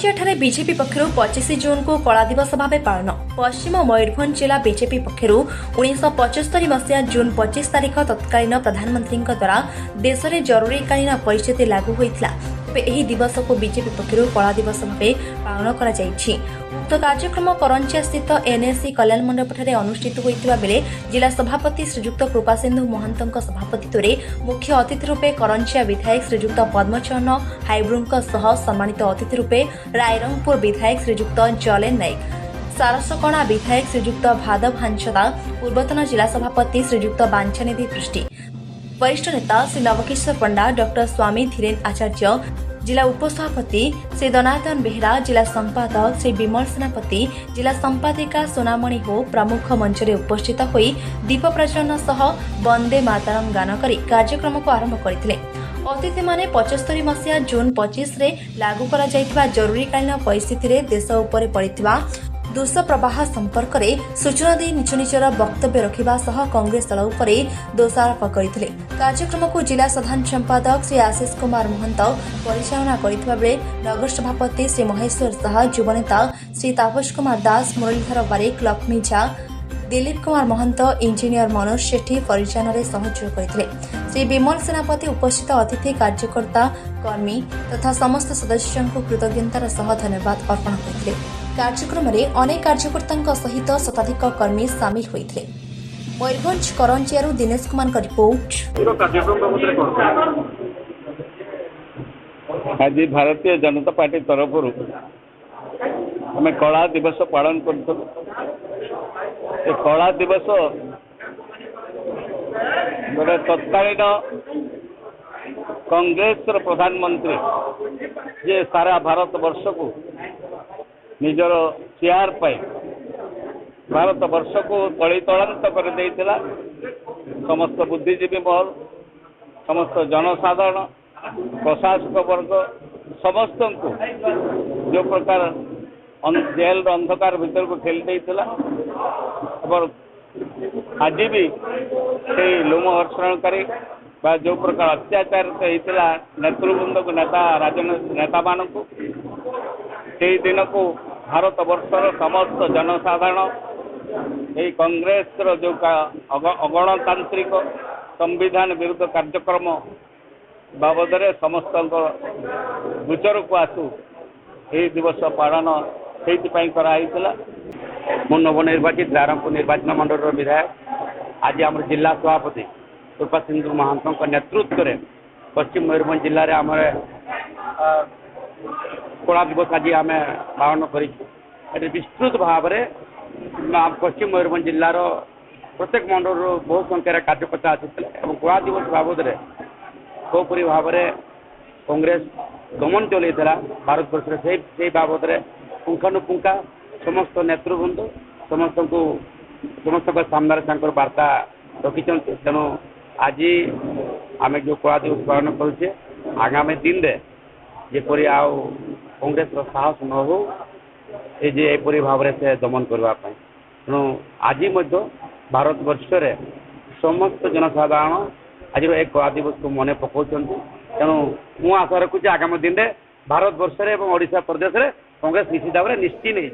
Karanjia BJP पक्षर 25 जून को कला दिवस भाव पालन। पश्चिम मयूरभंज जिला बीजेपी पक्षर 1975 मसीहा जून 25 तारिख तत्कालीन प्रधानमंत्री द्वारा देश में जरूरीकालीन परिस्थिति लागू होता। तेज दिवस को बीजेपी पक्षर कला दिवस भाव पालन कर उक्त कार्यक्रम करंजिया स्थित एनएससी कल्याण मंडप अनुष्ठित होता बेले जिला सभापति श्रीजुक्त कृपासिंधु महंत सभापतित्व में मुख्य अतिथि रूपे करंजिया विधायक श्रीजुक्त पद्मचरण हाइब्रू सम्मानित अतिथि रूपे रायरंगपुर विधायक श्रीजुक्त जलेन नायक, सारसकणा विधायक श्रीजुक्त भादव हांसदा, पूर्वतन जिला सभापति श्रीजुक्त बांछानिधि पृष्टि, वरिष्ठ नेता श्री नवकिशोर पंडा, डॉक्टर स्वामी धीरेन आचार्य, जिला उपसभापति श्री दनादन बेहरा, जिला संपादक श्री विमल सेनापति, जिला संपादिका सोनामणि हो प्रमुख मंच में उपस्थित होई दीप प्रज्वलन सह वंदे मातरम गान करी कार्यक्रम को आरंभ करथिले। अतिथि माने 75 मसीहा जून 25 रे लागू करा जायतिबा जरूरीकालीन परिस्थिति रे देश उपरे पड़िथिबा दुष्प्रवाह संपर्क में सूचना दे निज निजर वक्तव्य रखा सह कांग्रेस दल उपरे दोषारोप करते। कार्यक्रम को जिला साधारण संपादक श्री आशीष कुमार महंत परिचालना करथिबा बेले नगर सभापति श्री महेश्वर शाह, युवनेता श्री तापस कुमार दास, मुरलीधर बारिक, लक्ष्मी झा, दिलीप कुमार महंत, इंजीनियर मनोज सेठी परिचालन में सहयोग करते। श्री विमल सेनापति उपस्थित अतिथि कार्यकर्ता कर्मी तथा समस्त सदस्यों को कृतज्ञतार सह धन्यवाद अर्पण करते। कार्यक्रम में अनेक कार्यकर्ता सहित शताधिक कर्मी सामिल होते। मयूरभंज करंजिया दिनेश कुमार का रिपोर्ट। आज भारतीय जनता पार्टी तरफ आम कला दिवस पालन कर कला दिवस गोटे तत्कालीन कांग्रेस प्रधानमंत्री जे सारा भारत वर्ष को निजर चेयर पाई भारत वर्ष को तलितलांत कर देइतिला। समस्त बुद्धिजीवी महल, समस्त जनसाधारण, प्रशासक वर्ग समस्त को जो प्रकार जेल अंधकार भीतर को ठेली देइतिला और आज भी से लोमहर्षणकारी जो प्रकार अत्याचार होता नेतृवृंद को नेता मान को से दिन को भारत वर्षर समस्त जनसाधारण यही कांग्रेस जो अगणतांत्रिक संविधान विरुद्ध कार्यक्रम बाबद समस्त गोचर को आसू यही दिवस पालन से मु नवनिर्वाचित रायरंगपुर निर्वाचन मंडल विधायक आज आम जिला सभापति कृपासिंधु महंत नेतृत्व में पश्चिम मयूरभंज जिले में आम कला दिवस आज आम पालन कर विस्तृत भाव में पश्चिम मयूरभंज जिलार प्रत्येक मंडल बहु संख्यार कार्यकर्ता आसते कला दिवस बाबद कौपरी भाव में कांग्रेस दमन चलता भारत वर्ष से बाबद पुंखानुपुंखा समस्त नेतृवृंद समस्त सामने वार्ता रखी। तेणु आज आम जो कला दिवस पालन करुचे आगामी दिन में जेपरी आउ कांग्रेस साहस न हो एपरी भाव से दमन करने। तेणु आज भारत वर्ष समस्त जनसाधारण आज एक कला दिवस को मन पकाउछन। तेणु मु आशा रखुची आगामी दिन में भारत वर्ष और ओडिशा प्रदेश में कांग्रेस निश्चित भाव निश्चित नहीं।